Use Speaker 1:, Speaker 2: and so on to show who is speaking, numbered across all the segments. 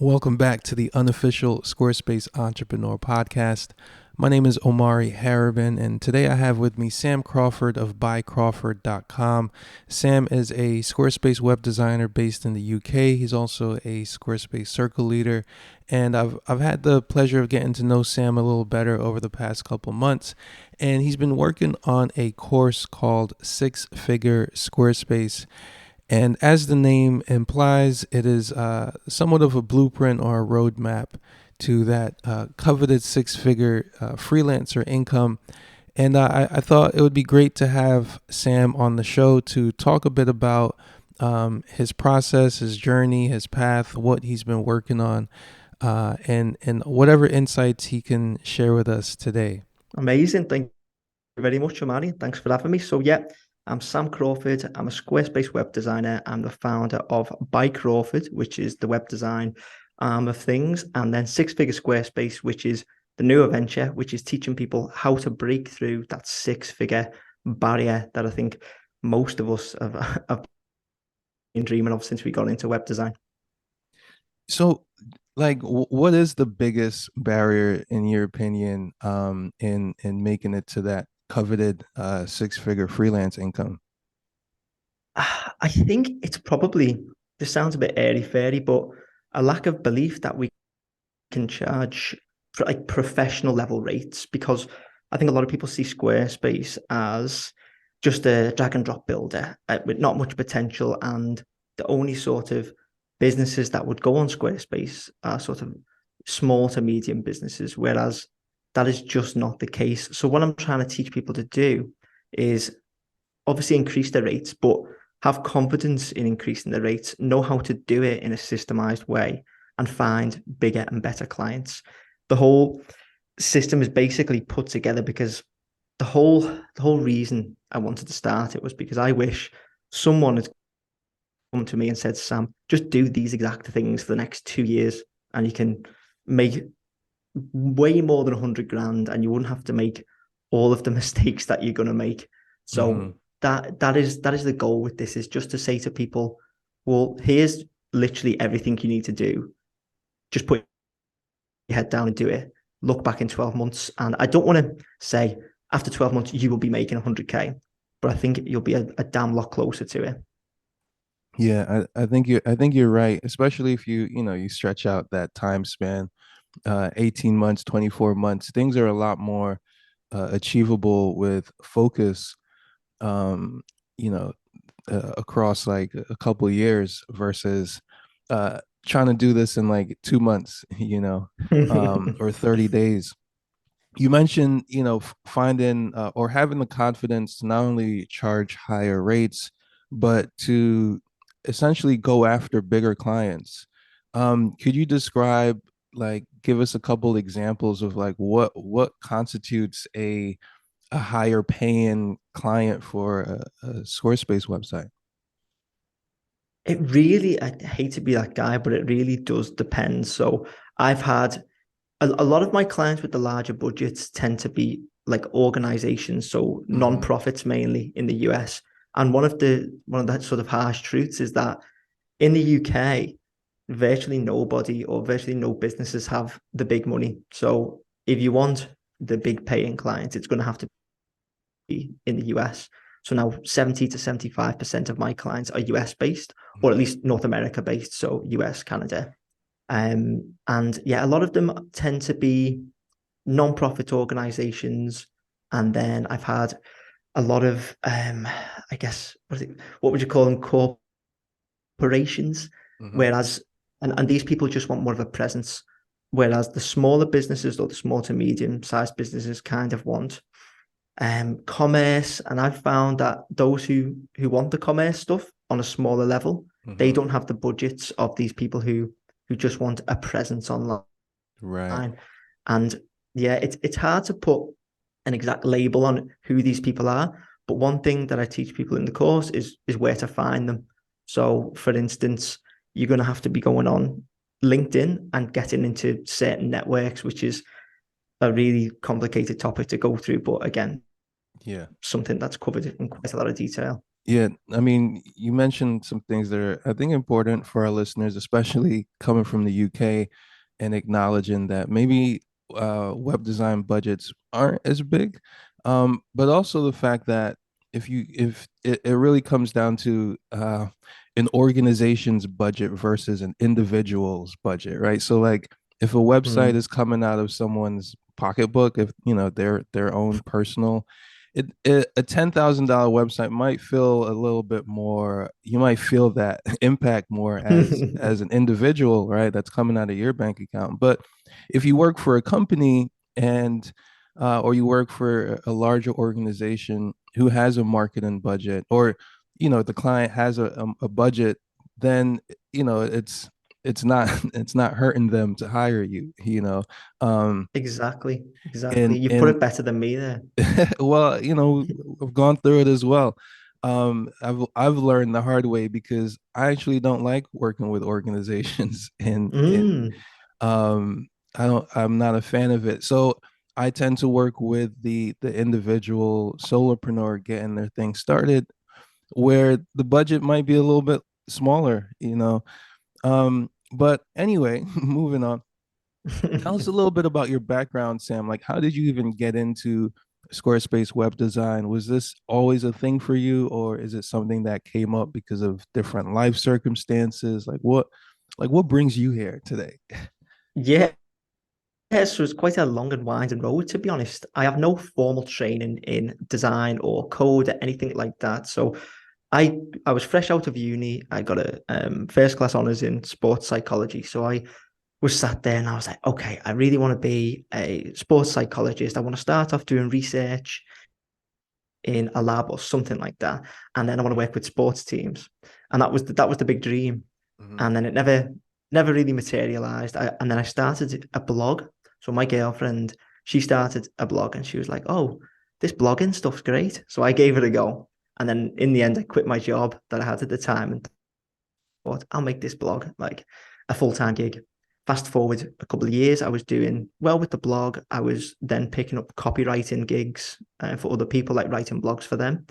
Speaker 1: Welcome back to the unofficial Squarespace Entrepreneur Podcast. My name is Omari Harriban, and today I have with me Sam Crawford of buycrawford.com. Sam is a Squarespace web designer based in the UK. He's also a Squarespace circle leader, and I've had the pleasure of getting to know Sam a little better over the past couple months, and he's been working on a course called Figure Squarespace. And as the name implies, it is somewhat of a blueprint or a roadmap to that coveted six-figure freelancer income. And I thought it would be great to have Sam on the show to talk a bit about his process, his journey, his path, what he's been working on, and whatever insights he can share with us today.
Speaker 2: Amazing. Thank you very much, Amani. Thanks for having me. I'm Sam Crawford. I'm a Squarespace web designer. I'm the founder of By Crawford, which is the web design arm of things, and then Figure Squarespace, which is the newer venture, which is teaching people how to break through that six-figure barrier that I think most of us have been dreaming of since we got into web design.
Speaker 1: So, what is the biggest barrier in your opinion in making it to that coveted six-figure freelance income?
Speaker 2: I think it's probably, this sounds a bit airy-fairy, but a lack of belief that we can charge like professional level rates, because I think a lot of people see Squarespace as just a drag and drop builder with not much potential, and the only sort of businesses that would go on Squarespace are sort of small to medium businesses, whereas that is just not the case. So what I'm trying to teach people to do is obviously increase their rates, but have confidence in increasing the rates, know how to do it in a systemized way, and find bigger and better clients. The whole system is basically put together because the whole reason I wanted to start it was because I wish someone had come to me and said, Sam, just do these exact things for the next 2 years and you can make way more than 100 grand and you wouldn't have to make all of the mistakes that you're going to make.
Speaker 1: Mm-hmm.
Speaker 2: So that is the goal with this, is just to say to people, well, here's literally everything you need to do. Just put your head down and do it. Look back in 12 months. And I don't want to say after 12 months, you will be making 100K, but I think you'll be a damn lot closer to it.
Speaker 1: Yeah, I think you're right, especially if you stretch out that time span, 18 months, 24 months. Things are a lot more achievable with focus, um, you know, across like a couple of years versus trying to do this in like 2 months, or 30 days. You mentioned, finding or having the confidence to not only charge higher rates, but to essentially go after bigger clients. Could you describe, like, give us a couple examples of like what constitutes a higher paying client for a Squarespace website?
Speaker 2: It really, I hate to be that guy, but it really does depend. So I've had a lot of my clients with the larger budgets tend to be like organizations, so
Speaker 1: Mm-hmm.
Speaker 2: non-profits mainly in the US. And one of the sort of harsh truths is that in the UK, virtually nobody or virtually no businesses have the big money. So if you want the big paying clients, it's going to have to be in the US. So now 70 to 75% of my clients are US based, or at least North America based. So US, Canada. And yeah, a lot of them tend to be non-profit organizations. And then I've had a lot of, I guess, what would you call them? Corporations.
Speaker 1: Mm-hmm.
Speaker 2: Whereas, and these people just want more of a presence. Whereas the smaller businesses or the small to medium sized businesses kind of want commerce. And I've found that those who want the commerce stuff on a smaller level, they
Speaker 1: Mm-hmm.
Speaker 2: don't have the budgets of these people who just want a presence online.
Speaker 1: Right.
Speaker 2: And yeah, it's hard to put an exact label on who these people are. But one thing that I teach people in the course is where to find them. So, for instance, you're going to have to be going on LinkedIn and getting into certain networks, which is a really complicated topic to go through. But again,
Speaker 1: Yeah.
Speaker 2: something that's covered in quite a lot of detail.
Speaker 1: Yeah, I mean, you mentioned some things that are, I think, important for our listeners, especially coming from the UK and acknowledging that maybe web design budgets aren't as big, but also the fact that if it really comes down to an organization's budget versus an individual's budget, right? So like if a website
Speaker 2: Mm.
Speaker 1: is coming out of someone's pocketbook, if you know their own personal a $10,000 website might feel a little bit more, you might feel that impact more as an individual, right? That's coming out of your bank account. But if you work for a company and or you work for a larger organization who has a marketing budget, or you know the client has a budget, then you know it's not it's not hurting them to hire you, you know.
Speaker 2: Exactly, exactly.
Speaker 1: And
Speaker 2: You put
Speaker 1: and
Speaker 2: it better than me there.
Speaker 1: well, you know, I've gone through it as well. I've learned the hard way because I actually don't like working with organizations, and
Speaker 2: Mm.
Speaker 1: I'm not a fan of it. So I tend to work with the individual solopreneur getting their thing started, where the budget might be a little bit smaller, you know. But anyway, moving on. Tell us a little bit about your background, Sam. Like, how did you even get into Squarespace web design? Was this always a thing for you, or is it something that came up because of different life circumstances? Like what brings you here today?
Speaker 2: Yeah, so it's quite a long and winding road, to be honest. I have no formal training in design or code or anything like that. So I I was fresh out of uni. I got a first class honors in sports psychology. So I was sat there and I was like, okay, I really want to be a sports psychologist. I want to start off doing research in a lab or something like that, and then I want to work with sports teams. And that was the big dream.
Speaker 1: Mhm.
Speaker 2: And then it never really materialized. And then I started a blog. So my girlfriend, she started a blog and she was like, "Oh, this blogging stuff's great." So I gave it a go. And then in the end, I quit my job that I had at the time and thought, I'll make this blog like a full-time gig. Fast forward a couple of years, I was doing well with the blog. I was then picking up copywriting gigs for other people, like writing blogs for them.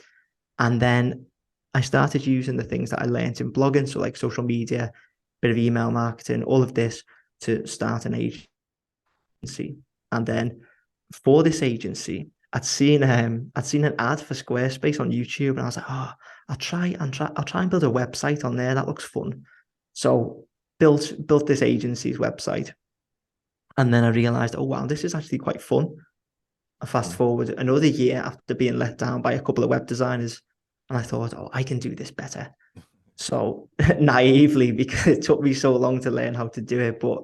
Speaker 2: And then I started using the things that I learned in blogging, so like social media, bit of email marketing, all of this to start an agency. And then for this agency, I'd seen an ad for Squarespace on YouTube, and I was like, oh, I'll try and build a website on there. That looks fun. So built this agency's website, and then I realized, oh wow, this is actually quite fun. I fast
Speaker 1: Mhm.
Speaker 2: forward another year after being let down by a couple of web designers, and I thought, oh, I can do this better. So naively, because it took me so long to learn how to do it, but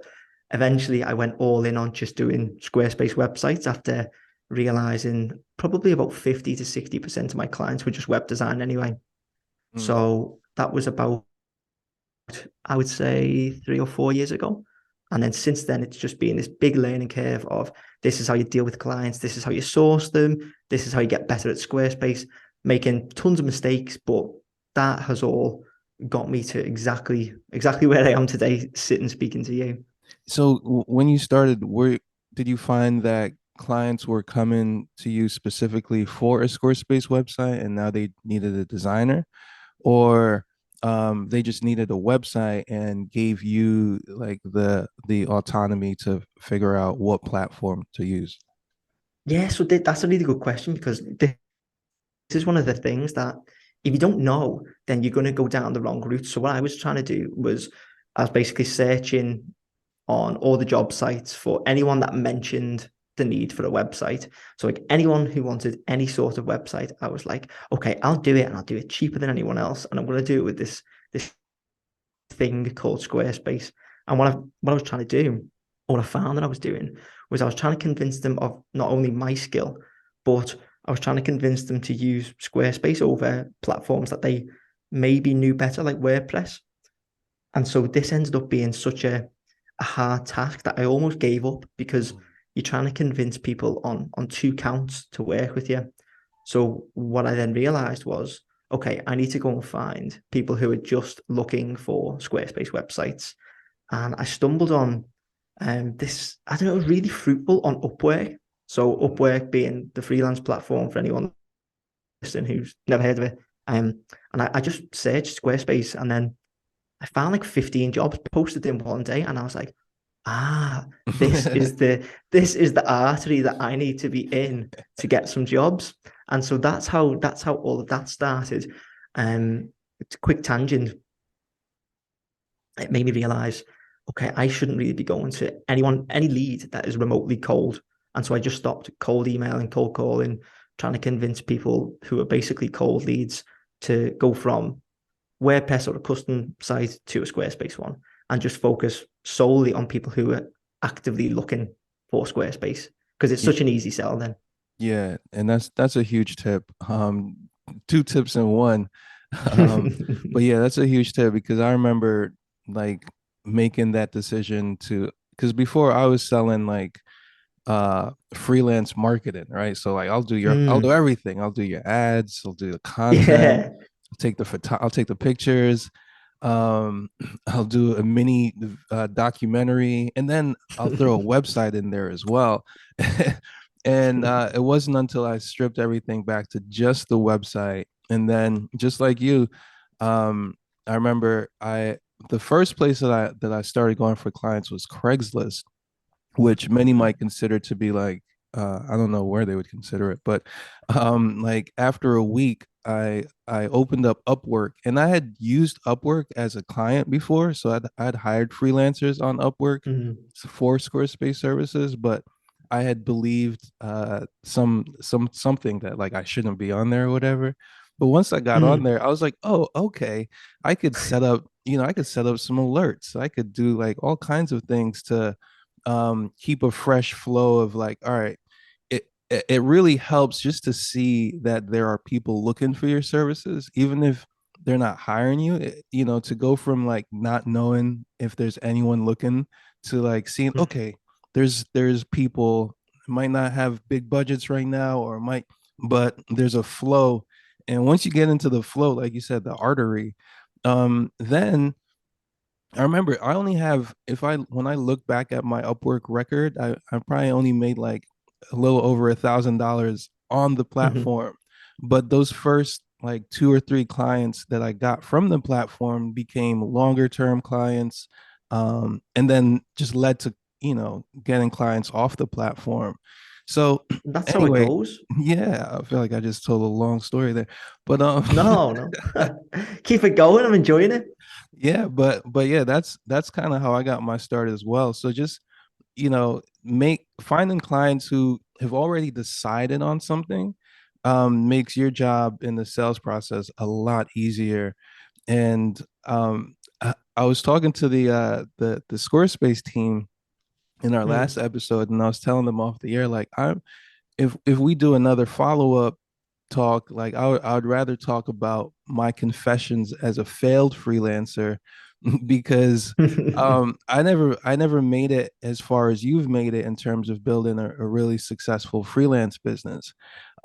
Speaker 2: eventually I went all in on just doing Squarespace websites after realizing probably about 50 to 60% of my clients were just web design anyway.
Speaker 1: Mm.
Speaker 2: So that was about, I would say, 3 or 4 years ago. And then since then, it's just been this big learning curve of this is how you deal with clients, this is how you source them, this is how you get better at Squarespace, making tons of mistakes, but that has all got me to exactly where I am today, sitting speaking to you.
Speaker 1: So when you started, where did you find that clients were coming to you specifically for a Squarespace website and now they needed a designer? Or they just needed a website and gave you like the autonomy to figure out what platform to use?
Speaker 2: Yeah, so that's a really good question because this is one of the things that if you don't know, then you're going to go down the wrong route. So what I was trying to do was I was basically searching on all the job sites for anyone that mentioned the need for a website. So like anyone who wanted any sort of website, I was like, okay, I'll do it and I'll do it cheaper than anyone else. And I'm going to do it with this thing called Squarespace. And what I was trying to do, or what I found that I was doing, was I was trying to convince them of not only my skill, but I was trying to convince them to use Squarespace over platforms that they maybe knew better, like WordPress. And so this ended up being such a hard task that I almost gave up because you're trying to convince people on two counts to work with you. So what I then realized was, okay, I need to go and find people who are just looking for Squarespace websites. And I stumbled on this, I don't know, really fruitful on Upwork. So
Speaker 1: Mhm.
Speaker 2: Upwork being the freelance platform for anyone listening who's never heard of it. And I just searched Squarespace, and then I found like 15 jobs posted in one day, and I was like, ah, this is the artery that I need to be in to get some jobs. And so that's how all of that started. It's a quick tangent. It made me realize, okay, I shouldn't really be going to any lead that is remotely cold. And so I just stopped cold emailing, cold calling, trying to convince people who are basically cold leads to go from WordPress or a custom site to a Squarespace one, and just focus solely on people who are actively looking for Squarespace, because it's
Speaker 1: Yeah,
Speaker 2: such an easy sell then.
Speaker 1: yeah, and that's a huge tip. Two tips in one. Um, but yeah, that's a huge tip because I remember like making that decision to because before I was selling like freelance marketing, right? So like I'll do
Speaker 2: Mm,
Speaker 1: everything. I'll do your ads, I'll do the content,
Speaker 2: yeah.
Speaker 1: I'll take the pictures, um I'll do a mini documentary, and then I'll throw a website in there as well. And it wasn't until I stripped everything back to just the website, and then just like you, um I remember I the first place that I started going for clients was Craigslist, which many might consider to be like I don't know where they would consider it, but like after a week, I opened up Upwork, and I had used Upwork as a client before, so I'd hired freelancers on Upwork
Speaker 2: Mm,
Speaker 1: for Squarespace services, but I had believed something that like I shouldn't be on there or whatever. But once I got on
Speaker 2: mm,
Speaker 1: there, I was like, oh, okay, I could set up, I could set up some alerts. I could do like all kinds of things to keep a fresh flow of like, all right, it really helps just to see that there are people looking for your services, even if they're not hiring you. To go from like not knowing if there's anyone looking to like seeing,
Speaker 2: mm.
Speaker 1: okay, there's people might not have big budgets right now, or might, but there's a flow. And once you get into the flow, like you said, the artery, then I remember I only have, if I when I look back at my Upwork record, I probably only made like a little over $1,000 on the
Speaker 2: Mhm.
Speaker 1: platform. But those first like two or three clients that I got from the platform became longer term clients, and then just led to, getting clients off the platform. So
Speaker 2: That's how it
Speaker 1: anyway,
Speaker 2: goes.
Speaker 1: yeah, I feel like I just told a long story there. But
Speaker 2: No, no. Keep it going. I'm enjoying it.
Speaker 1: yeah, but yeah, that's kind of how I got my start as well. So just, make finding clients who have already decided on something makes your job in the sales process a lot easier. And I was talking to the Squarespace team in our last
Speaker 2: Mm.
Speaker 1: episode, and I was telling them off the air, like, if we do another follow-up talk, like I would rather talk about my confessions as a failed freelancer because I never made it as far as you've made it in terms of building a really successful freelance business.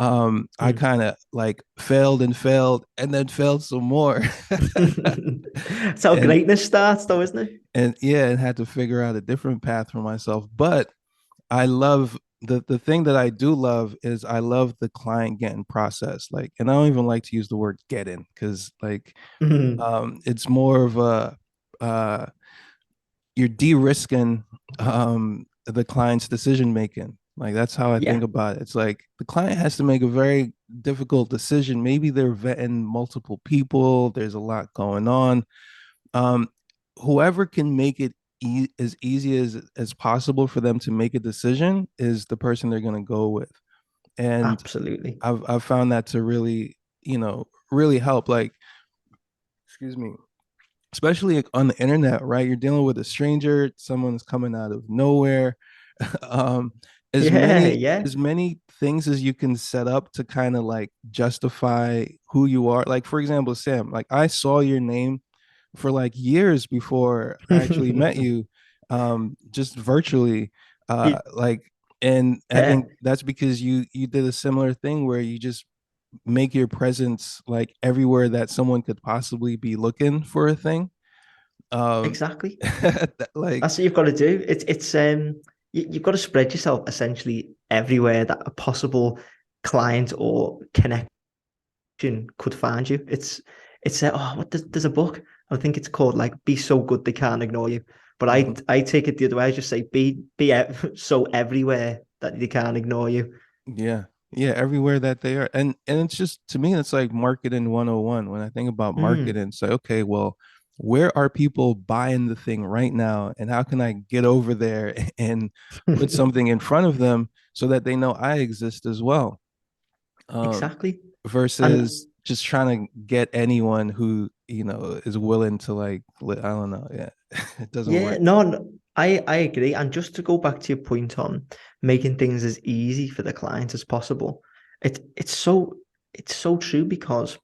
Speaker 1: I
Speaker 2: Mm.
Speaker 1: kind of like failed and failed and then failed some more.
Speaker 2: That's how
Speaker 1: and
Speaker 2: greatness starts, though, isn't it?
Speaker 1: and yeah, and had to figure out a different path for myself. But I love the thing that I do love is I love the client getting processed. Like, and I don't even like to use the word getting because like
Speaker 2: Mm.
Speaker 1: it's more of a you're de-risking the client's decision making. Like that's how I think
Speaker 2: Yeah,
Speaker 1: about it. It's like the client has to make a very difficult decision. Maybe they're vetting multiple people. There's a lot going on. Um, Whoever can make it as easy as possible for them to make a decision is the person they're going to go with. And
Speaker 2: absolutely.
Speaker 1: I've found that to really, really help. Like, excuse me, especially like on the internet, right? You're dealing with a stranger, someone's coming out of nowhere. um, as
Speaker 2: Yeah,
Speaker 1: many
Speaker 2: yeah.
Speaker 1: as many things as you can set up to kind of like justify who you are. Like for example, Sam, like I saw your name for like years before I actually met you, just virtually. Like, and I
Speaker 2: Yeah,
Speaker 1: think that's because you did a similar thing where you just make your presence like everywhere that someone could possibly be looking for a thing. Um,
Speaker 2: exactly.
Speaker 1: like,
Speaker 2: That's what you've got to do. You've got to spread yourself essentially everywhere that a possible client or connection could find you. It's there's a book. I think it's called like "Be So Good They Can't Ignore You." But I
Speaker 1: Mhm.
Speaker 2: I take it the other way. I just say so everywhere that they can't ignore you.
Speaker 1: Yeah. Yeah, everywhere that they are. And it's just to me it's like marketing 101. When I think about
Speaker 2: Mm.
Speaker 1: marketing, it's like, okay, well, where are people buying the thing right now? And how can I get over there and put something in front of them so that they know I exist as well? Um,
Speaker 2: Exactly. And
Speaker 1: versus just trying to get anyone who, is willing to I don't know. Yeah. It doesn't
Speaker 2: yeah,
Speaker 1: work.
Speaker 2: no, I agree. And just to go back to your point on making things as easy for the client as possible, it's so true because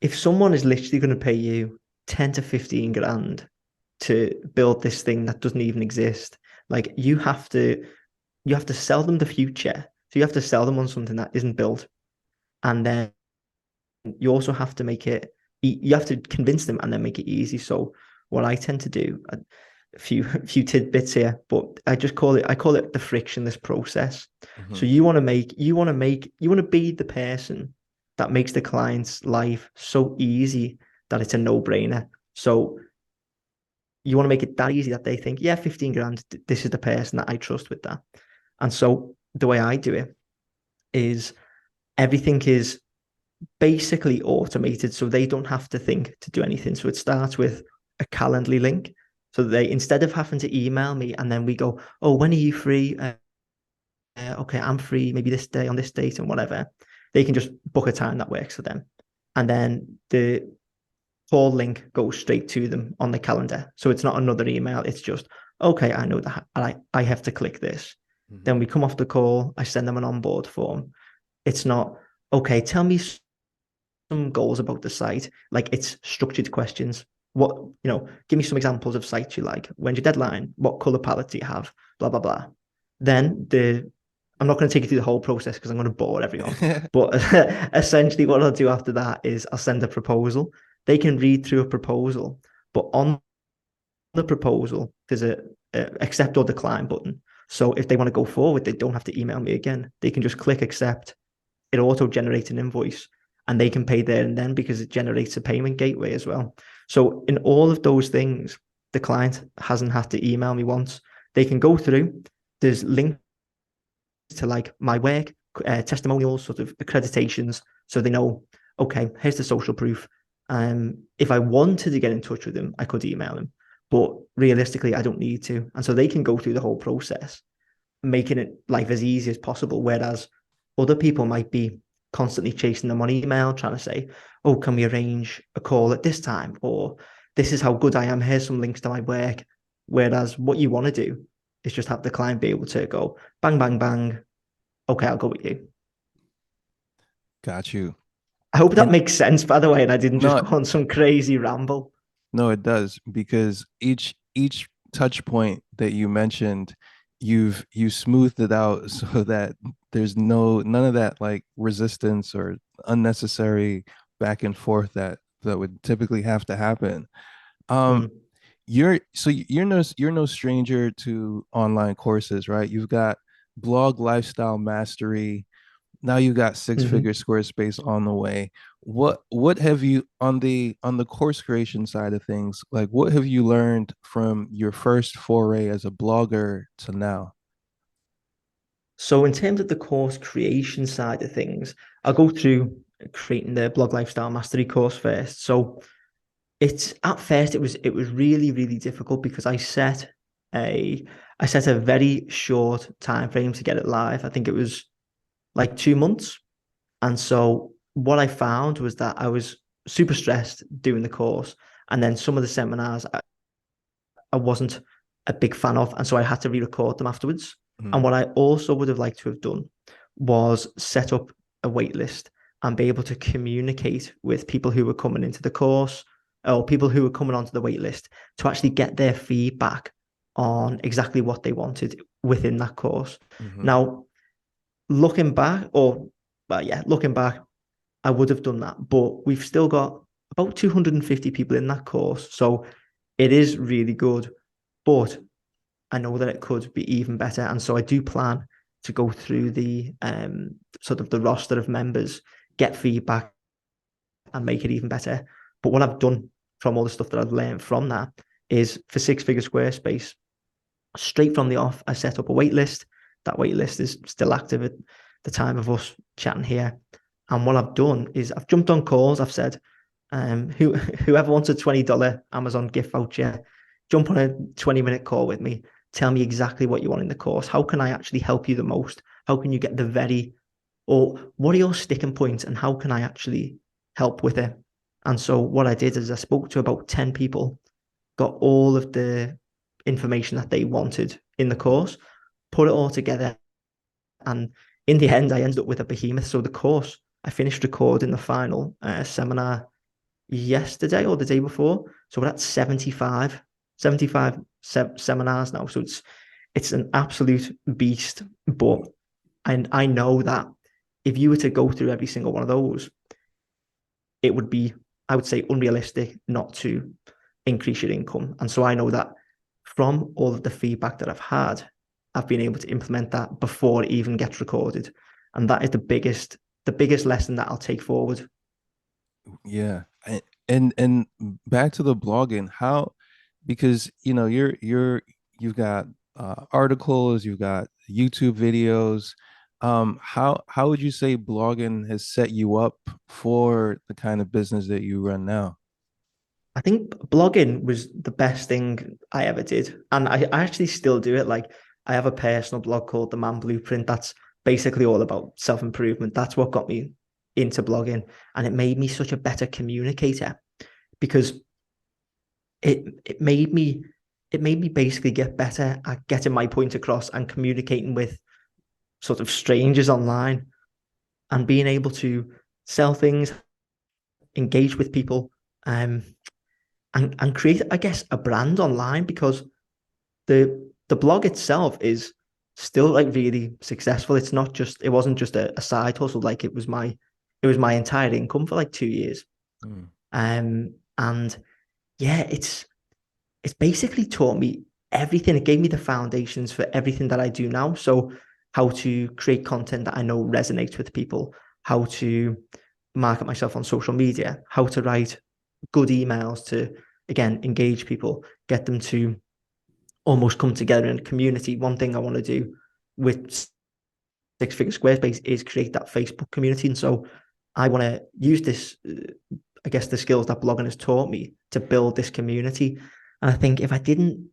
Speaker 2: if someone is literally going to pay you 10 to 15 grand to build this thing that doesn't even exist, like you have to sell them the future. So you have to sell them on something that isn't built. And then you also have to make it, you have to convince them and then make it easy. So what I tend to do, a few tidbits here, but I call it the frictionless process. So
Speaker 1: Hmm.
Speaker 2: you want to be the person that makes the client's life so easy that it's a no-brainer. So you want to make it that easy that they think, yeah, 15 grand, this is the person that I trust with that. And so the way I do it is everything is basically automated, so they don't have to think to do anything. So it starts with a Calendly link. So they, instead of having to email me and then we go, oh, when are you free? Okay, I'm free maybe this day on this date and whatever. They can just book a time that works for them. And then the call link goes straight to them on the calendar. So it's not another email. It's just, okay, I know that I have to click this.
Speaker 1: Hmm.
Speaker 2: Then we come off the call. I send them an onboard form. It's not, okay, tell me some goals about the site. Like it's structured questions. What, give me some examples of sites you like. When's your deadline? What color palette do you have? Blah, blah, blah. Then I'm not going to take you through the whole process because I'm going to bore everyone. But essentially, what I'll do after that is I'll send a proposal. They can read through a proposal, but on the proposal, there's a accept or decline button. So if they want to go forward, they don't have to email me again. They can just click accept. It auto generates an invoice and they can pay there and then because it generates a payment gateway as well. So in all of those things, the client hasn't had to email me once. They can go through. There's links to like my work, testimonials, sort of accreditations, so they know, okay, here's the social proof. If I wanted to get in touch with them, I could email them, but realistically, I don't need to. And so they can go through the whole process, making it life as easy as possible. Whereas other people might be constantly chasing them on email, trying to say, oh, can we arrange a call at this time? Or this is how good I am. Here's some links to my work. Whereas what you want to do is just have the client be able to go bang, bang, bang. Okay, I'll go with you.
Speaker 1: Got you.
Speaker 2: I hope that
Speaker 1: And
Speaker 2: makes sense, by the way, and I didn't just
Speaker 1: no,
Speaker 2: go on some crazy ramble.
Speaker 1: no, it does because each touch point that you mentioned, you smoothed it out so that there's none of that like resistance or unnecessary back and forth that would typically have to happen. Um,
Speaker 2: Mm,
Speaker 1: you're no stranger to online courses, right? You've got blog lifestyle mastery. Now you got six figure
Speaker 2: mhm.
Speaker 1: Squarespace on the way. What have you on the course creation side of things, like what have you learned from your first foray as a blogger to now?
Speaker 2: So in terms of the course creation side of things, I'll go through creating the blog lifestyle mastery course first. So it's at first it was really really difficult because a I set a very short time frame to get it live. I think it was like 2 months. And so what I found was that I was super stressed doing the course, and then some of the seminars I wasn't a big fan of, and so I had to re-record them afterwards. And
Speaker 1: Mhm.
Speaker 2: what I also would have liked to have done was set up a wait list and be able to communicate with people who were coming into the course or people who were coming onto the wait list to actually get their feedback on exactly what they wanted within that course.
Speaker 1: Mhm.
Speaker 2: Now, looking back, or well, yeah, looking back, I would have done that, but we've still got about 250 people in that course, so it is really good. But I know that it could be even better. And so I do plan to go through the sort of the roster of members, get feedback, and make it even better. But what I've done from all the stuff that I've learned from that is for Six Figure Squarespace, straight from the off, I set up a wait list. That wait list is still active at the time of us chatting here. And what I've done is I've jumped on calls. I've said, whoever wants a $20 Amazon gift voucher, jump on a 20-minute call with me. Tell me exactly what you want in the course. How can I actually help you the most? How can you get the very, or what are your sticking points and how can I actually help with it? And so what I did is I spoke to about 10 people, got all of the information that they wanted in the course, put it all together. And in the end, I ended up with a behemoth. So the course, I finished recording the final seminar yesterday or the day before. So we're at 75 seminars now. So it's an absolute beast. But I know that if you were to go through every single one of those, it would be, I would say, unrealistic not to increase your income. And so I know that from all of the feedback that I've had, I've been able to implement that before it even gets recorded. And that is the biggest lesson that I'll take forward.
Speaker 1: Yeah. And back to the blogging, how, because you've got articles, you've got YouTube videos. How would you say blogging has set you up for the kind of business that you run now?
Speaker 2: I think blogging was the best thing I ever did. And I actually still do it. Like I have a personal blog called The Man Blueprint. That's basically all about self-improvement. That's what got me into blogging. And it made me such a better communicator because it made me basically get better at getting my point across and communicating with sort of strangers online and being able to sell things, engage with people, um, and create, I guess, a brand online because the blog itself is still like really successful. It wasn't just a side hustle, like it was my entire income for like 2 years.
Speaker 1: Mm.
Speaker 2: And yeah, it's basically taught me everything. It gave me the foundations for everything that I do now. So how to create content that I know resonates with people, how to market myself on social media, how to write good emails to, again, engage people, get them to almost come together in a community. One thing I want to do with Six Figure Squarespace is create that Facebook community. And so I want to use this, I guess, the skills that blogging has taught me to build this community. And I think if I didn't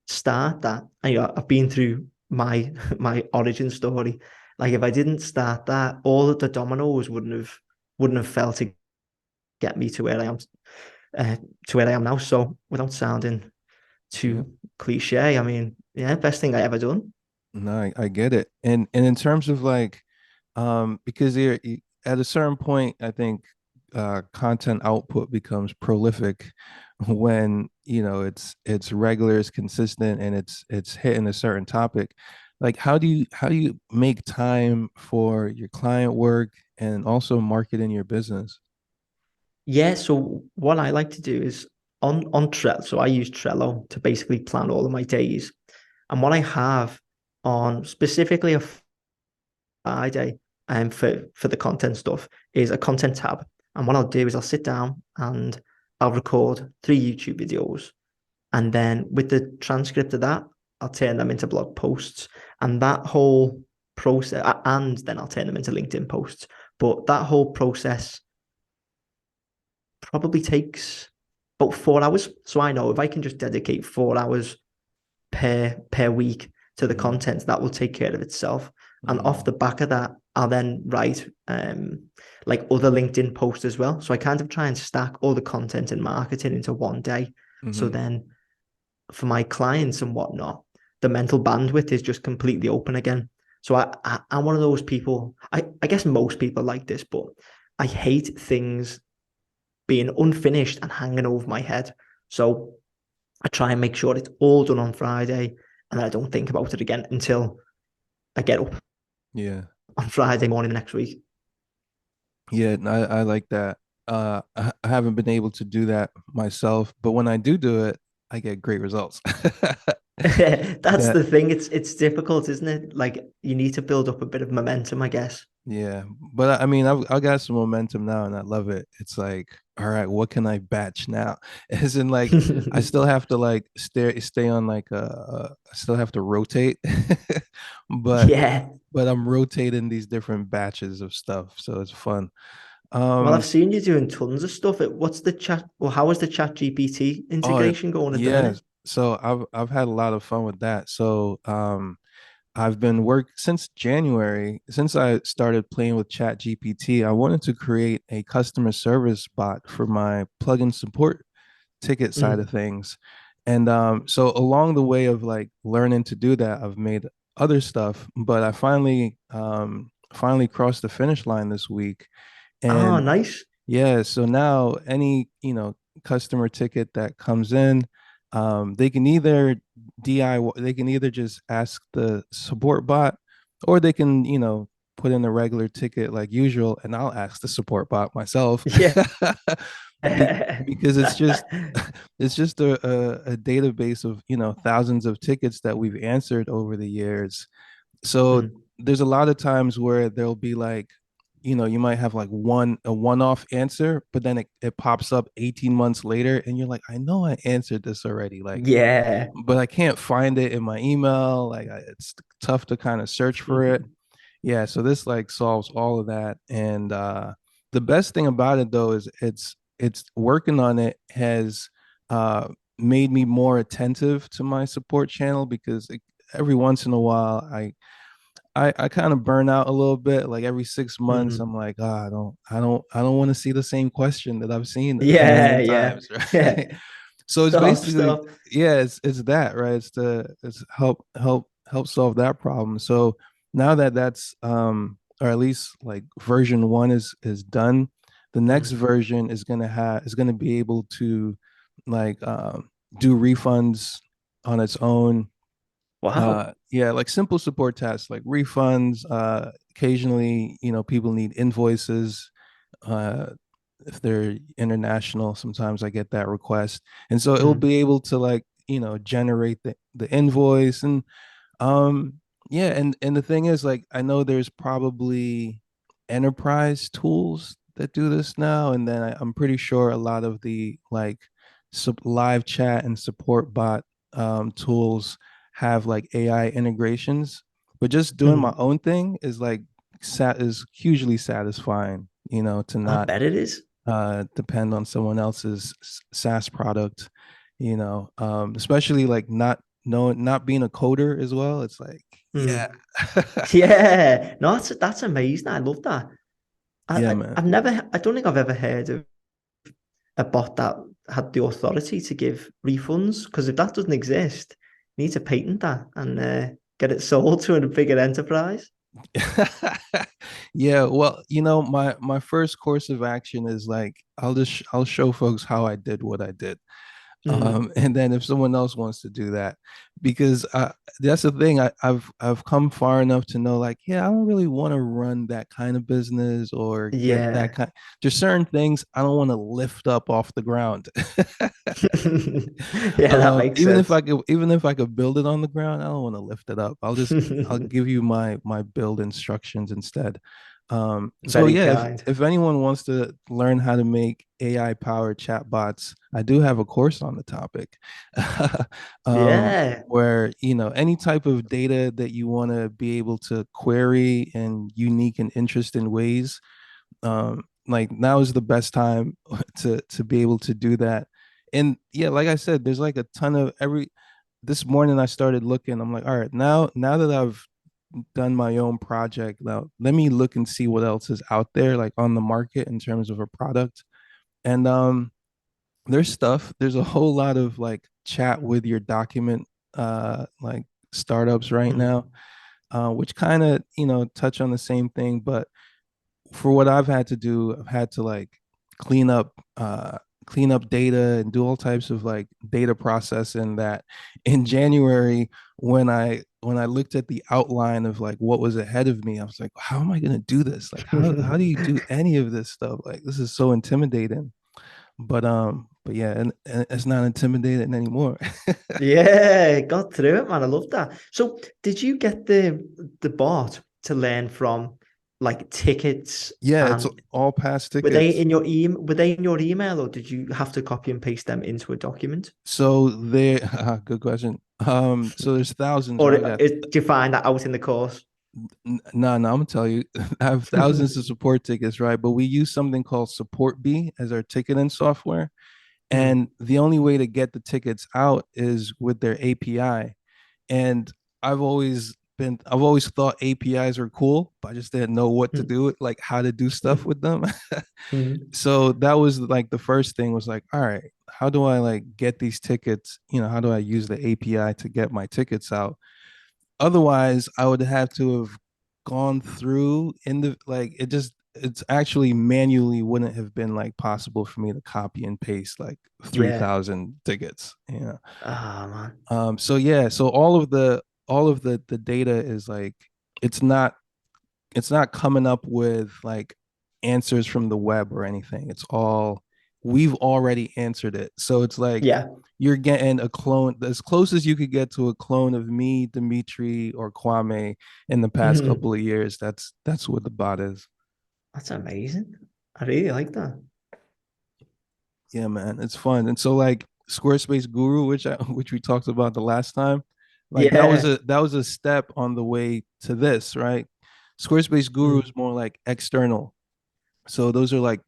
Speaker 2: start that, I've been through my origin story. Like if I didn't start that, all of the dominoes wouldn't have fell to get me to where I am, uh, to where I am now. So without sounding
Speaker 1: Yeah.
Speaker 2: too cliche, I mean, yeah, best thing I ever done.
Speaker 1: No, I get it. And in terms of like, because at a certain point, I think content output becomes prolific when it's regular, it's consistent, and it's hitting a certain topic. Like, how do you make time for your client work and also marketing your business?
Speaker 2: Yeah, so what I like to do is on Trello. So I use Trello to basically plan all of my days. And what I have on specifically a Friday for the content stuff is a content tab. And what I'll do is I'll sit down and I'll record 3 YouTube videos. And then with the transcript of that, I'll turn them into blog posts. And that whole process, and then I'll turn them into LinkedIn posts. But that whole process probably takes about 4 hours. So I know if I can just dedicate 4 hours per week to the
Speaker 1: Mm,
Speaker 2: content, that will take care of itself. And off
Speaker 1: mm,
Speaker 2: the back of that, I'll then write like other LinkedIn posts as well. So I kind of try and stack all the content and marketing into one day. So
Speaker 1: mhm.
Speaker 2: then for my clients and whatnot, the mental bandwidth is just completely open again. So I'm one of those people, I guess most people like this, but I hate things being unfinished and hanging over my head. So I try and make sure it's all done on Friday and I don't think about it again until I get up
Speaker 1: Yeah.
Speaker 2: on Friday morning the next week.
Speaker 1: Yeah, I like that. I haven't been able to do that myself, but when I do it, I get great results.
Speaker 2: That's
Speaker 1: That
Speaker 2: the thing. It's difficult, isn't it? Like you need to build up a bit of momentum, I guess.
Speaker 1: Yeah, but I mean, I got some momentum now, and I love it. It's like, all right, what can I batch now? As in, like, I still have to like stay on like I still have to rotate, but
Speaker 2: Yeah.
Speaker 1: I'm rotating these different batches of stuff, so it's fun.
Speaker 2: Well, I've
Speaker 1: Um,
Speaker 2: seen you doing tons of stuff. What's the chat? Well, how is the chat GPT
Speaker 1: oh
Speaker 2: integration going at the
Speaker 1: yeah,
Speaker 2: minute?
Speaker 1: so I've had a lot of fun with that. So I've been work since January, since I started playing with Chat GPT. I wanted to create a customer service bot for my plugin support ticket side of
Speaker 2: Mm.
Speaker 1: things. And so along the way of like learning to do that, I've made other stuff, but I finally crossed the finish line this week.
Speaker 2: Oh,
Speaker 1: And
Speaker 2: nice.
Speaker 1: yeah, so now any, customer ticket that comes in, they can either DIY, they can either just ask the support bot, or they can, put in a regular ticket like usual, and I'll ask the support bot myself.
Speaker 2: Yeah.
Speaker 1: Be- because it's just a database of, thousands of tickets that we've answered over the years. So
Speaker 2: Mm.
Speaker 1: there's a lot of times where there'll be like, you might have like a one-off answer, but then it pops up 18 months later and you're like, I know I answered this already, like,
Speaker 2: Yeah.
Speaker 1: but I can't find it in my email. Like it's tough to kind of search for it. Yeah, so this like solves all of that. And the best thing about it though is it's working on it has uh made me more attentive to my support channel, because every once in a while I kind of burn out a little bit. Like every 6 months, I'm
Speaker 2: Mm.
Speaker 1: like, I don't want to see the same question that I've seen a
Speaker 2: Yeah,
Speaker 1: million
Speaker 2: yeah,
Speaker 1: times, right?
Speaker 2: yeah.
Speaker 1: So it's
Speaker 2: Stop,
Speaker 1: basically,
Speaker 2: stop.
Speaker 1: yeah, it's that, right? It's help solve that problem. So now that that's or at least like version one is done, the next
Speaker 2: Mm.
Speaker 1: version is gonna be able to like do refunds on its own.
Speaker 2: Wow.
Speaker 1: Yeah, like simple support tasks like refunds. Occasionally, people need invoices. uh if they're international, sometimes I get that request, and so it'll
Speaker 2: Mm.
Speaker 1: be able to like, generate the invoice. And um, yeah, and the thing is, like, I know there's probably enterprise tools that do this now, and then I'm pretty sure a lot of the like live chat and support bot tools have like AI integrations. But just doing my
Speaker 2: Mm.
Speaker 1: own thing is like is hugely satisfying, to
Speaker 2: I
Speaker 1: not
Speaker 2: bet it is.
Speaker 1: depend on someone else's SaaS product, especially like not being a coder as well. It's like, yeah.
Speaker 2: Mm. Yeah. No, that's amazing. I love that.
Speaker 1: Yeah, man.
Speaker 2: I don't think I've ever heard of a bot that had the authority to give refunds. Because if that doesn't exist, you need to patent that and get it sold to a bigger enterprise.
Speaker 1: Yeah, well, my first course of action is like I'll show folks how I did what I did.
Speaker 2: Mm.
Speaker 1: And then if someone else wants to do that, because that's the thing, I've come far enough to know, like, yeah, I don't really want to run that kind of business or get that
Speaker 2: Yeah.
Speaker 1: kind. There's certain things I don't want to lift up off the ground.
Speaker 2: Yeah, that makes sense.
Speaker 1: Even if I could build it on the ground, I don't want to lift it up. I'll give you my build instructions instead. So
Speaker 2: Very
Speaker 1: yeah,
Speaker 2: kind.
Speaker 1: if anyone wants to learn how to make AI powered chatbots, I do have a course on the topic.
Speaker 2: Yeah.
Speaker 1: Where, any type of data that you want to be able to query in unique and interesting ways, like now is the best time to be able to do that. And yeah, like I said, there's like a ton of every this morning I started looking. I'm like, all right, now that I've done my own project, now let me look and see what else is out there, like on the market in terms of a product. And there's a whole lot of like chat with your document like startups right now,
Speaker 2: Mm.
Speaker 1: which kind of, touch on the same thing. But for what I've had to do, I've had to like clean up clean up data and do all types of like data processing that in January, when I looked at the outline of like what was ahead of me, I was like, how am I going to do this? Like how do you do any of this stuff? Like this is so intimidating. But yeah, and it's not intimidating anymore.
Speaker 2: Yeah, got through it, man. I love that. So, did you get the bot to learn from? like tickets,
Speaker 1: Yeah, it's
Speaker 2: and
Speaker 1: all past
Speaker 2: were they
Speaker 1: tickets.
Speaker 2: in your email? Were they in your email, or did you have to copy and paste them into a document?
Speaker 1: So they good question. So there's thousands,
Speaker 2: Or
Speaker 1: right? We got
Speaker 2: do you find that out in the course?
Speaker 1: no, I'm gonna tell you, I have thousands of support tickets, right? But we use something called Support B as our ticketing software.
Speaker 2: Mm,
Speaker 1: And the only way to get the tickets out is with their API. And I've always thought APIs were cool, but I just didn't know what to
Speaker 2: mm,
Speaker 1: do, like how to do stuff with them.
Speaker 2: mm.
Speaker 1: So that was like the first thing was like, all right, how do I like get these tickets? How do I use the API to get my tickets out? Otherwise, I would have to have gone through in the like it's actually manually wouldn't have been like possible for me to copy and paste like
Speaker 2: Yeah.
Speaker 1: 3,000 tickets.
Speaker 2: Ah, man.
Speaker 1: So yeah, so all of the data is like it's not it's not coming up with like answers from the web or anything. It's all we've already answered it. So it's like
Speaker 2: Yeah.
Speaker 1: you're getting a clone as close as you could get to a clone of me, Dimitri, or Kwame in the past couple
Speaker 2: Mhm.
Speaker 1: of years. That's what the bot is.
Speaker 2: That's amazing. I really like that.
Speaker 1: Yeah, man, it's fun. And so like Squarespace Guru, which we talked about the last time, like
Speaker 2: Yeah.
Speaker 1: that was a step on the way to this, right? Squarespace Guru is
Speaker 2: Mm.
Speaker 1: more like external. So those are like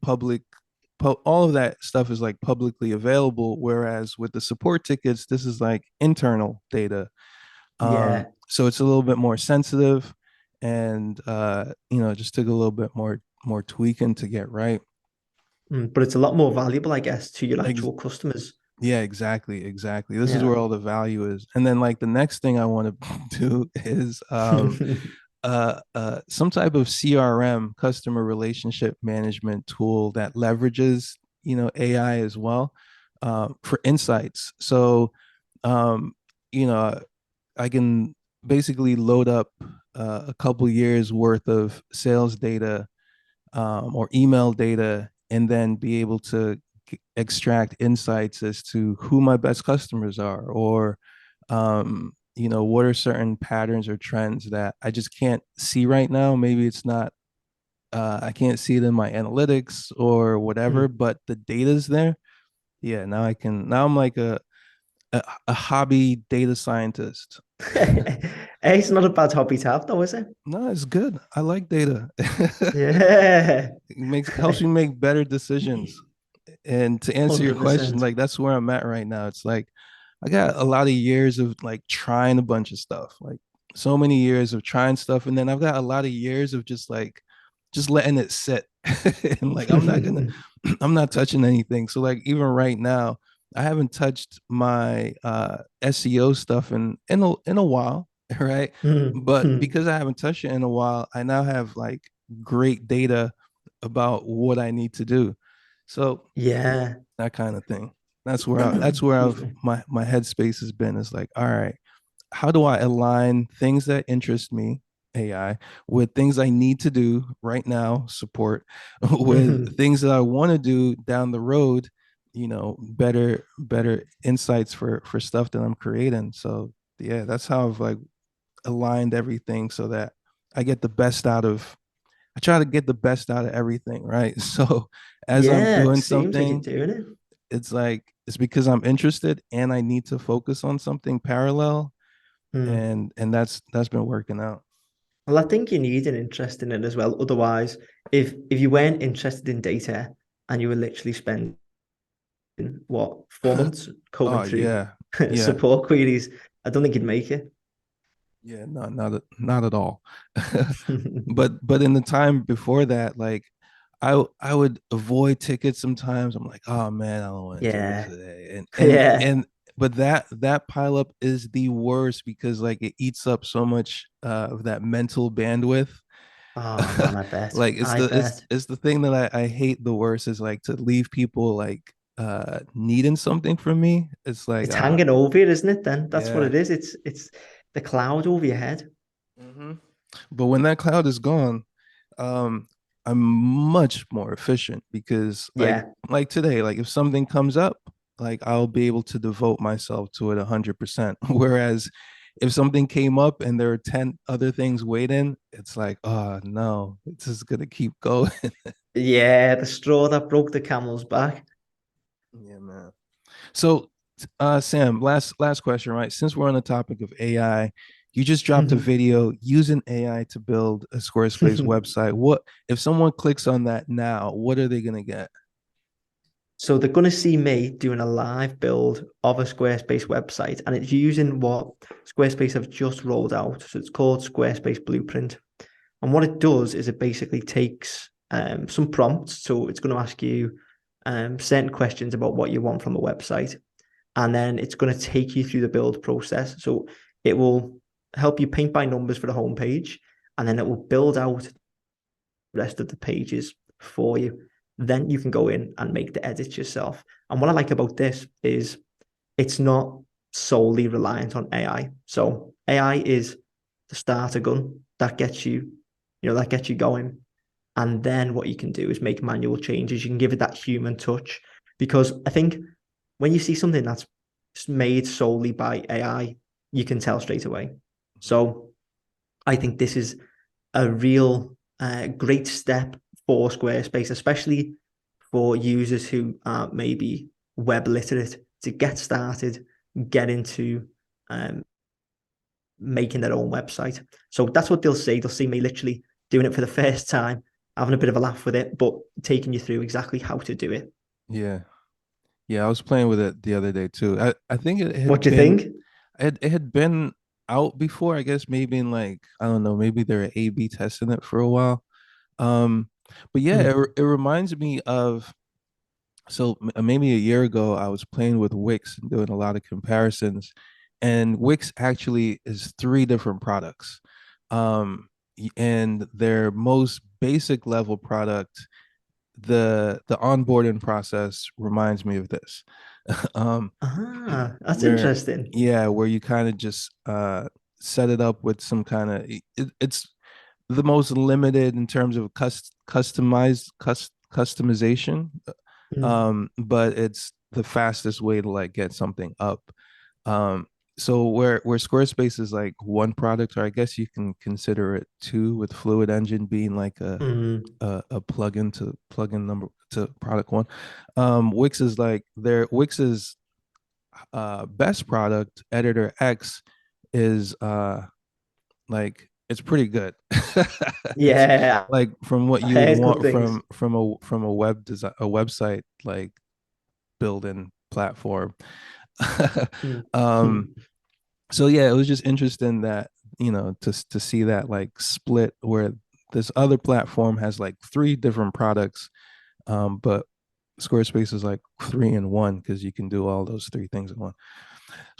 Speaker 1: all of that stuff is like publicly available. Whereas with the support tickets, this is like internal data.
Speaker 2: Yeah.
Speaker 1: So it's a little bit more sensitive and just took a little bit more tweaking to get right.
Speaker 2: But it's a lot more valuable, I guess, to your
Speaker 1: Ex-
Speaker 2: actual customers.
Speaker 1: yeah, exactly, exactly. This is
Speaker 2: Yeah.
Speaker 1: where all the value is. And then like the next thing I want to do is some type of CRM, customer relationship management tool that leverages, AI as well, for insights. So, um, you know, I can basically load up a couple years worth of sales data, or email data, and then be able to extract insights as to who my best customers are, or what are certain patterns or trends that I just can't see right now. Maybe it's not, I can't see it in my analytics or whatever,
Speaker 2: Mm.
Speaker 1: but the data's there. Yeah, now I can. Now I'm like a hobby data scientist.
Speaker 2: Hey, it's not a bad hobby to have, though, is it?
Speaker 1: No, it's good. I like data.
Speaker 2: Yeah.
Speaker 1: It helps me make better decisions. And to answer your question,
Speaker 2: 100%.
Speaker 1: like that's where I'm at right now. It's like I got a lot of years of like trying a bunch of stuff, like so many years of trying stuff, and then I've got a lot of years of just letting it sit. And like I'm not touching anything. So like even right now, I haven't touched my SEO stuff in a while, right? But because I haven't touched it in a while, I now have like great data about what I need to do. So
Speaker 2: Yeah.
Speaker 1: that kind of thing. That's where
Speaker 2: Excuse
Speaker 1: I've
Speaker 2: me.
Speaker 1: my headspace has been is like, all right, how do I align things that interest me, AI, with things I need to do right now, support, with things that I want to do down the road, better insights for stuff that I'm creating. So yeah, that's how I've like aligned everything so that I get the best out of I try to get the best out of everything, right? So as I'm
Speaker 2: Yeah, it
Speaker 1: doing
Speaker 2: seems like you're
Speaker 1: something,
Speaker 2: doing it.
Speaker 1: it's like it's because I'm interested and I need to focus on something parallel,
Speaker 2: Hmm.
Speaker 1: and that's been working out.
Speaker 2: Well, I think you need an interest in it as well. Otherwise, if you weren't interested in data and you were literally spending what 4 months
Speaker 1: Oh
Speaker 2: coding through
Speaker 1: yeah, yeah,
Speaker 2: support queries, I don't think you'd make it.
Speaker 1: yeah. No, not at all. But in the time before that, like I would avoid tickets sometimes. I'm like, oh man, I don't want to do it
Speaker 2: Yeah,
Speaker 1: today.
Speaker 2: yeah.
Speaker 1: But that pile up is the worst because like it eats up so much of that mental bandwidth.
Speaker 2: Oh man, I bet.
Speaker 1: Like
Speaker 2: I bet.
Speaker 1: it's the thing that I hate the worst is like to leave people like needing something from me. It's like
Speaker 2: It's hanging over you, isn't it? Then that's what
Speaker 1: yeah.
Speaker 2: it is. It's the cloud over your head.
Speaker 1: Hmm. But when that cloud is gone, um, I'm much more efficient because
Speaker 2: Yeah.
Speaker 1: like today, like if something comes up, like I'll be able to devote myself to it 100%. Whereas if something came up and there were 10 other things waiting, it's like, oh no, it's just gonna keep going.
Speaker 2: Yeah, the straw that broke the camel's back.
Speaker 1: Yeah, man. So, Sam, last question, right? Since we're on the topic of AI, you just dropped a video using AI to build a Squarespace website. What if someone clicks on that now, what are they gonna get?
Speaker 2: So they're going to see me doing a live build of a Squarespace website, and it's using what Squarespace have just rolled out. So it's called Squarespace Blueprint. And what it does is it basically takes some prompts. So it's going to ask you certain questions about what you want from a website, and then it's going to take you through the build process. So it will help you paint by numbers for the homepage, and then it will build out the rest of the pages for you. Then you can go in and make the edits yourself. And what I like about this is it's not solely reliant on AI. So AI is the starter gun that gets you, that gets you going. And then what you can do is make manual changes. You can give it that human touch. Because I think when you see something that's made solely by AI, you can tell straight away. So I think this is a real great step for Squarespace, especially for users who are maybe web literate to get started, get into making their own website. So that's what they'll see. They'll see me literally doing it for the first time, having a bit of a laugh with it, but taking you through exactly how to do it.
Speaker 1: Yeah. Yeah, I was playing with it the other day too. I think it
Speaker 2: What
Speaker 1: had
Speaker 2: do you
Speaker 1: been
Speaker 2: think?
Speaker 1: it had been out before, I guess maybe in like, I don't know, maybe they're A/B testing it for a while. Um, but yeah,
Speaker 2: Mm.
Speaker 1: it reminds me of, so maybe a year ago I was playing with Wix and doing a lot of comparisons, and Wix actually is three different products. And their most basic level product, the onboarding process reminds me of this. um
Speaker 2: That's
Speaker 1: where
Speaker 2: interesting.
Speaker 1: yeah, where you kind of just set it up with some kind of it's the most limited in terms of customization,
Speaker 2: Mm.
Speaker 1: but it's the fastest way to like get something up. um so where Squarespace is like one product, or I guess you can consider it two, with Fluid Engine being like
Speaker 2: Mm.
Speaker 1: a plugin to plugin number to product one. Wix is like their Wix's best product, Editor X, is like it's pretty good. It's
Speaker 2: Yeah,
Speaker 1: like from what
Speaker 2: I've
Speaker 1: you would
Speaker 2: heard good
Speaker 1: want
Speaker 2: things.
Speaker 1: from a a website like building platform.
Speaker 2: Mm.
Speaker 1: um so yeah, it was just interesting that, to see that like split where this other platform has like three different products, but Squarespace is like three in one because you can do all those three things in one.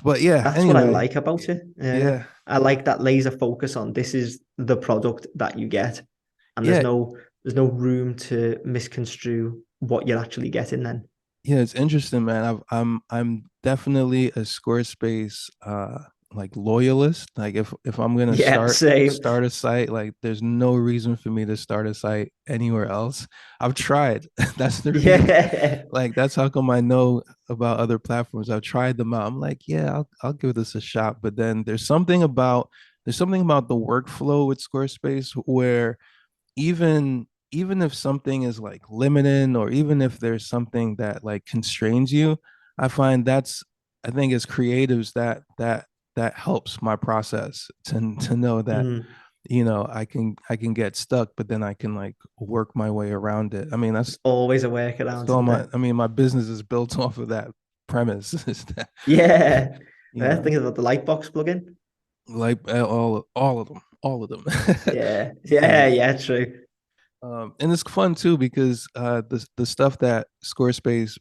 Speaker 1: But yeah,
Speaker 2: That's what I
Speaker 1: anyway,
Speaker 2: like about it. Yeah.
Speaker 1: yeah,
Speaker 2: I like that laser focus on this is the product that you get. And
Speaker 1: yeah,
Speaker 2: there's no room to misconstrue what you're actually getting then.
Speaker 1: yeah, it's interesting, man. I'm definitely a Squarespace like loyalist. Like if I'm gonna
Speaker 2: Yeah,
Speaker 1: start
Speaker 2: same.
Speaker 1: start a site, like there's no reason for me to start a site anywhere else. I've tried. That's the reason.
Speaker 2: Yeah.
Speaker 1: Like that's how come I know about other platforms. I've tried them out. I'm like, yeah, I'll give this a shot. But then there's something about the workflow with Squarespace where even if something is like limiting, or even if there's something that like constrains you, I find I think as creatives that helps my process to know that,
Speaker 2: Mm.
Speaker 1: I can get stuck, but then I can like work my way around it. I mean,
Speaker 2: Always a
Speaker 1: that's
Speaker 2: workaround,
Speaker 1: all
Speaker 2: isn't there?
Speaker 1: my business is built off of that premise. Is that,
Speaker 2: Yeah.
Speaker 1: you
Speaker 2: Yeah,
Speaker 1: know
Speaker 2: thinking about the Lightbox plugin.
Speaker 1: like all of them.
Speaker 2: Yeah. Yeah,
Speaker 1: and
Speaker 2: yeah, true.
Speaker 1: and it's fun too because the stuff that Squarespace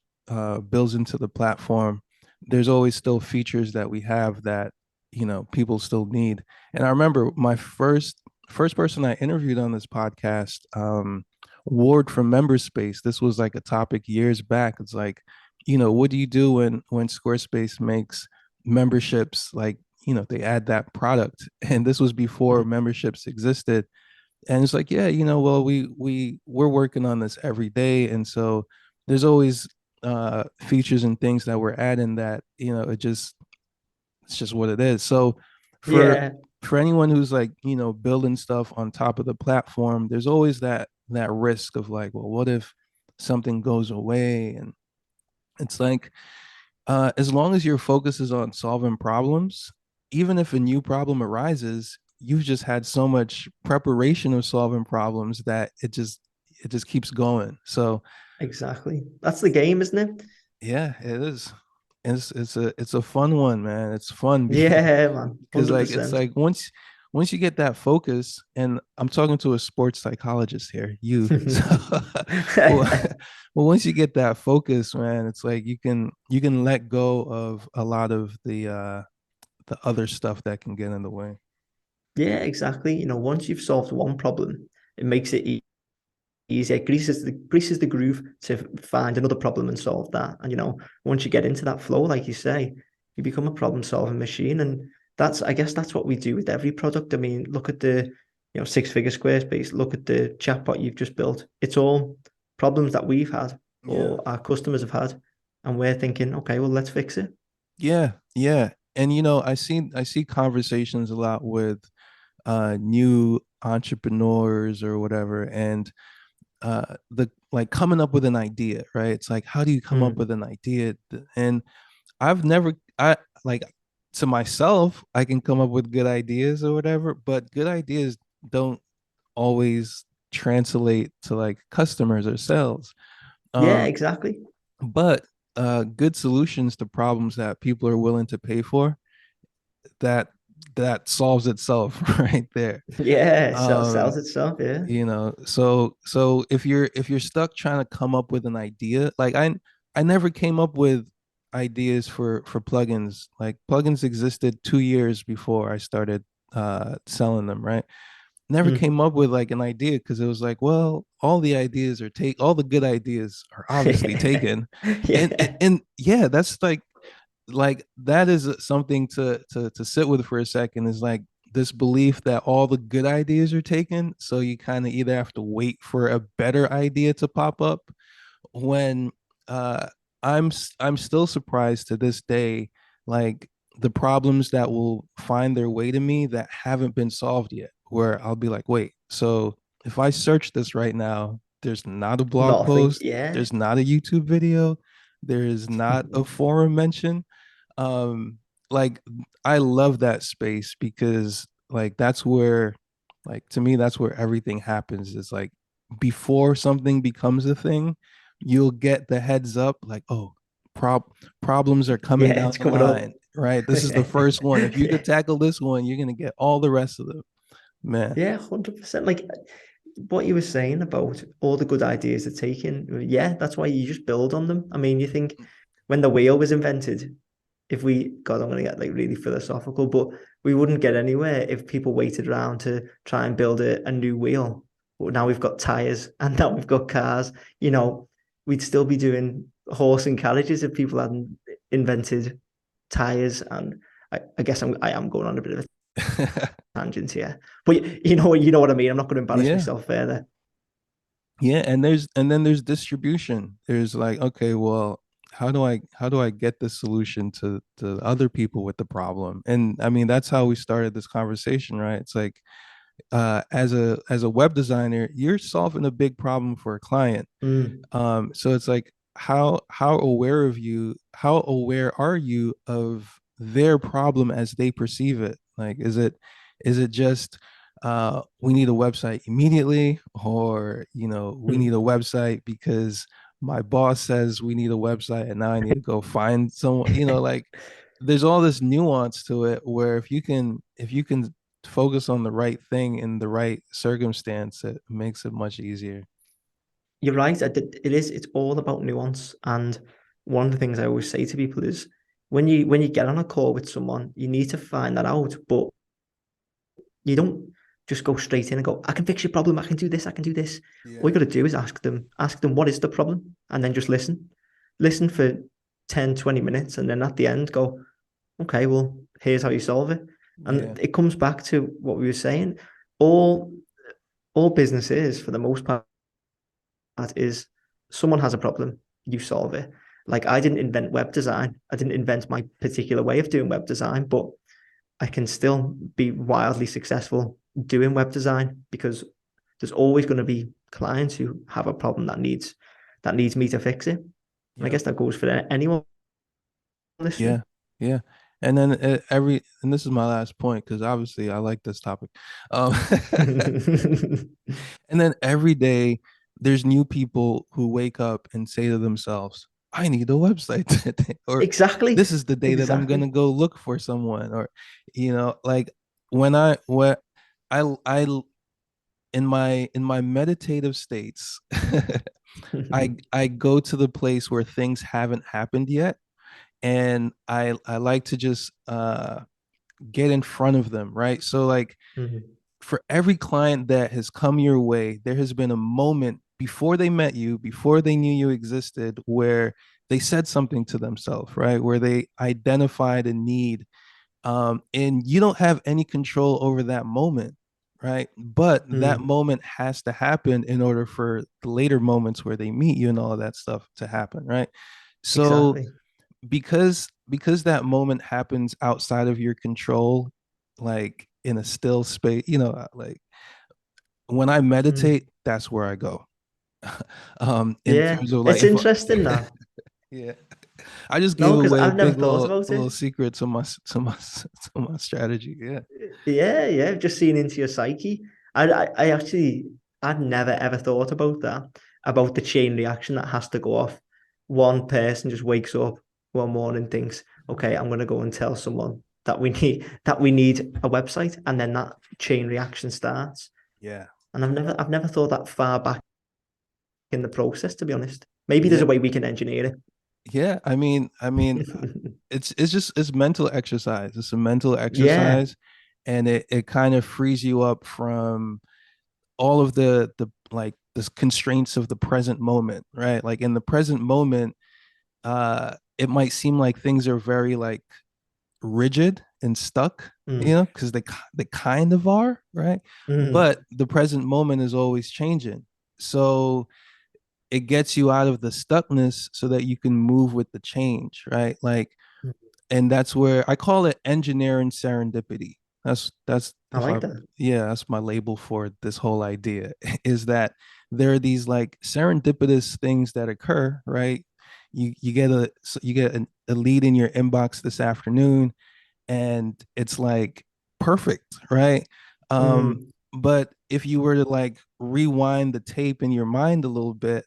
Speaker 1: builds into the platform, there's always still features that we have that people still need. And I remember my first person I interviewed on this podcast, Ward from Memberspace. This was like a topic years back. It's like, what do you do when Squarespace makes memberships, like, they add that product, and this was before
Speaker 2: Mm.
Speaker 1: memberships existed. And it's like, yeah, well, we're working on this every day, and so there's always features and things that we're adding that, it's just what it is. So for
Speaker 2: Yeah,
Speaker 1: for anyone who's like, building stuff on top of the platform, there's always that risk of like, well, what if something goes away? And it's like, as long as your focus is on solving problems, even if a new problem arises, you've just had so much preparation of solving problems that it just keeps going. So
Speaker 2: exactly. That's the game, isn't it?
Speaker 1: yeah, it is. It's a fun one, man. It's fun
Speaker 2: Yeah, man.
Speaker 1: because like it's
Speaker 2: 100%.
Speaker 1: like once you get that focus, and I'm talking to a sports psychologist here, you. So well, well, once you get that focus, man, it's like you can let go of a lot of the other stuff that can get in the way.
Speaker 2: Yeah, exactly. Once you've solved one problem, it makes it easier. Greases the groove to find another problem and solve that. And once you get into that flow, like you say, you become a problem-solving machine. And I guess that's what we do with every product. I mean, look at the, six-figure Squarespace. Look at the chatbot you've just built. It's all problems that we've had
Speaker 1: Yeah.
Speaker 2: or our customers have had, and we're thinking, okay, well, let's fix it.
Speaker 1: Yeah, yeah. And I see conversations a lot with new entrepreneurs or whatever, and the like coming up with an idea, right? It's like, how do you come up
Speaker 2: Mm.
Speaker 1: with an idea? And I've never I like to myself, I can come up with good ideas or whatever, but good ideas don't always translate to like customers or sales.
Speaker 2: Yeah,
Speaker 1: Um,
Speaker 2: exactly.
Speaker 1: but good solutions to problems that people are willing to pay for, that that solves itself right there.
Speaker 2: Yeah, sells
Speaker 1: Um,
Speaker 2: itself. Yeah.
Speaker 1: so if you're stuck trying to come up with an idea, like I never came up with ideas for plugins. Like plugins existed 2 years before I started selling them, right? Never
Speaker 2: Mm.
Speaker 1: came up with like an idea because it was like, well, all the good ideas are obviously taken. and, and
Speaker 2: Yeah.
Speaker 1: and yeah, that's like that is something to sit with for a second, is like this belief that all the good ideas are taken, so you kind of either have to wait for a better idea to pop up. When uh I'm still surprised to this day, like the problems that will find their way to me that haven't been solved yet, where I'll be like, wait, so if I search this right now, there's not a blog
Speaker 2: Nothing.
Speaker 1: post,
Speaker 2: Yeah.
Speaker 1: there's not a YouTube video, there is not a forum mention. um like I love that space because like that's where, like to me, that's where everything happens. Is like before something becomes a thing, you'll get the heads up like, oh, prob problems are coming
Speaker 2: Yeah,
Speaker 1: down
Speaker 2: it's
Speaker 1: the
Speaker 2: coming up.
Speaker 1: line, right? This is the first one. If you could tackle this one, you're gonna get all the rest of them, man.
Speaker 2: Yeah, 100%. Like what you were saying about all the good ideas are taken. Yeah, that's why you just build on them. I mean, you think when the wheel was invented, if we, God, I'm gonna get like really philosophical, but we wouldn't get anywhere if people waited around to try and build a new wheel. But now we've got tires and now we've got cars. We'd still be doing horse and carriages if people hadn't invented tires. And I guess I am going on a bit of a tangent here, but you know what I mean. I'm not going to embarrass
Speaker 1: Yeah.
Speaker 2: myself further.
Speaker 1: Yeah, and then there's distribution. There's like, okay, well, how do I get this solution to other people with the problem? And I mean, that's how we started this conversation, right? It's like, as a web designer, you're solving a big problem for a client.
Speaker 2: Mm.
Speaker 1: So it's like, how aware are you of their problem as they perceive it? Like, is it just we need a website immediately, or we need a website because my boss says we need a website and now I need to go find someone, like there's all this nuance to it, where if you can focus on the right thing in the right circumstance, it makes it much easier.
Speaker 2: You're right. It is. It's all about nuance. And one of the things I always say to people is when you get on a call with someone, you need to find that out. But you don't just go straight in and go, I can fix your problem. I can do this. I can do this. All you
Speaker 1: Yeah.
Speaker 2: got to do is ask them what is the problem, and then just listen. Listen for 10, 20 minutes, and then at the end go, okay, well, here's how you solve it.
Speaker 1: Yeah.
Speaker 2: And it comes back to what we were saying. All all businesses, for the most part, is someone has a problem, you solve it. Like I didn't invent web design. I didn't invent my particular way of doing web design, but I can still be wildly successful doing web design because there's always going to be clients who have a problem that needs me to fix it. And I
Speaker 1: Yep.
Speaker 2: guess that goes for anyone
Speaker 1: Yeah.
Speaker 2: listening.
Speaker 1: Yeah. And then and this is my last point because obviously I like this topic. Um, and then every day there's new people who wake up and say to themselves, I need a website today, or
Speaker 2: Exactly.
Speaker 1: this is the day that I'm gonna
Speaker 2: Exactly.
Speaker 1: go look for someone, or like when I in my meditative states, I go to the place where things haven't happened yet, and I like to just get in front of them, right? So like
Speaker 2: Mhm.
Speaker 1: for every client that has come your way, there has been a moment before they met you, before they knew you existed, where they said something to themselves, right? Where they identified a need. And you don't have any control over that moment, right? But that
Speaker 2: Mm.
Speaker 1: moment has to happen in order for the later moments where they meet you and all of that stuff to happen, right? So
Speaker 2: Exactly.
Speaker 1: because that moment happens outside of your control, like in a still space, like when I
Speaker 2: Mm.
Speaker 1: meditate, that's where I go. In
Speaker 2: Yeah,
Speaker 1: terms of like
Speaker 2: it's
Speaker 1: if
Speaker 2: interesting that.
Speaker 1: yeah, I just gave
Speaker 2: No, because
Speaker 1: away a
Speaker 2: I've never
Speaker 1: big
Speaker 2: thought about
Speaker 1: little
Speaker 2: it.
Speaker 1: secret to my strategy. Yeah.
Speaker 2: Yeah, yeah, just seeing into your psyche. I actually, I'd never ever thought about that, about the chain reaction that has to go off. One person just wakes up one morning, thinks, okay, I'm gonna go and tell someone that we need a website, and then that chain reaction starts.
Speaker 1: Yeah.
Speaker 2: And I've never thought that far back in the process, to be honest. Maybe there's
Speaker 1: Yeah.
Speaker 2: a way we can engineer
Speaker 1: Yeah. I mean,
Speaker 2: it.
Speaker 1: it's mental exercise. It's a mental
Speaker 2: Yeah.
Speaker 1: exercise, and it kind of frees you up from all of the like the constraints of the present moment, right? Like in the present moment, it might seem like things are very like rigid and stuck,
Speaker 2: Mm.
Speaker 1: because they kind of are, right? But
Speaker 2: Mm.
Speaker 1: the present moment is always changing. So it gets you out of the stuckness so that you can move with the change, right? Like, and that's where I call it engineering serendipity. That's
Speaker 2: I
Speaker 1: if
Speaker 2: like
Speaker 1: I
Speaker 2: that.
Speaker 1: yeah, that's my label for this whole idea is that there are these like serendipitous things that occur, right? You get a lead in your inbox this afternoon, and it's like perfect, right? Um,
Speaker 2: Mm.
Speaker 1: but if you were to like rewind the tape in your mind a little bit,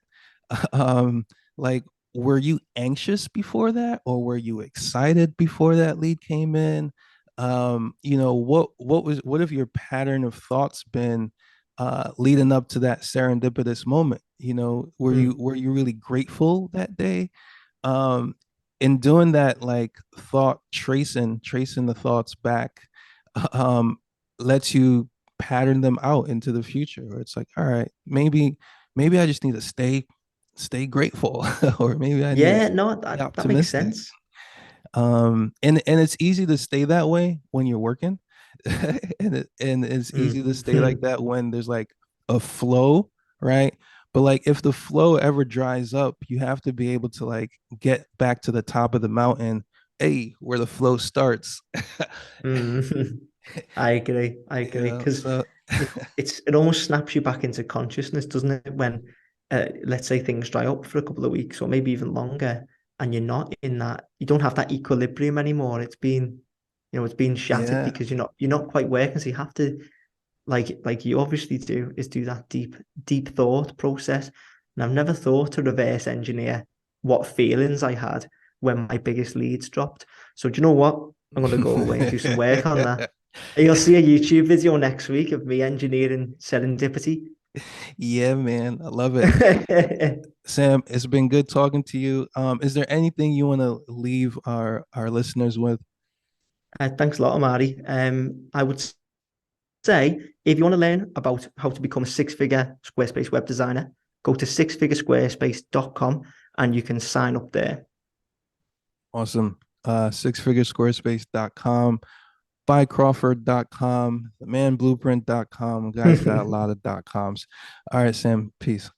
Speaker 1: um, like were you anxious before that, or were you excited before that lead came in? What have your pattern of thoughts been leading up to that serendipitous moment?
Speaker 2: Mm.
Speaker 1: Were you really grateful that day? um in doing that, like thought tracing the thoughts back, um lets you pattern them out into the future, where it's like, all right, maybe I just need to stay grateful, or maybe I need to
Speaker 2: Yeah, no,
Speaker 1: be
Speaker 2: that makes
Speaker 1: optimistic.
Speaker 2: sense.
Speaker 1: And it's easy to stay that way when you're working. And it's easy to stay like
Speaker 2: Mm.
Speaker 1: that when there's like a flow, right? But like if the flow ever dries up, you have to be able to like get back to the top of the mountain, where the flow starts.
Speaker 2: Mm. I agree. I agree. Because
Speaker 1: So
Speaker 2: it almost snaps you back into consciousness, doesn't it? When let's say things dry up for a couple of weeks or maybe even longer, and you're not in that, you don't have that equilibrium anymore. It's been shattered
Speaker 1: yeah,
Speaker 2: because you're not quite working. So you have to, like you obviously do, is do that deep thought process. And I've never thought to reverse engineer what feelings I had when my biggest leads dropped. So do you know what? I'm gonna go away and do some work on that. You'll see a YouTube video next week of me engineering serendipity.
Speaker 1: yeah, man, I love it. Sam, it's been good talking to you. Is there anything you want to leave our listeners with?
Speaker 2: Thanks a lot, Amari. I would say if you want to learn about how to become a six-figure Squarespace web designer, go to sixfiguresquarespace.com and you can sign up there.
Speaker 1: Awesome. Sixfiguresquarespace.com, buycrawford.com, themanblueprint.com. Guys got a lot of dot coms. All right, Sam, peace.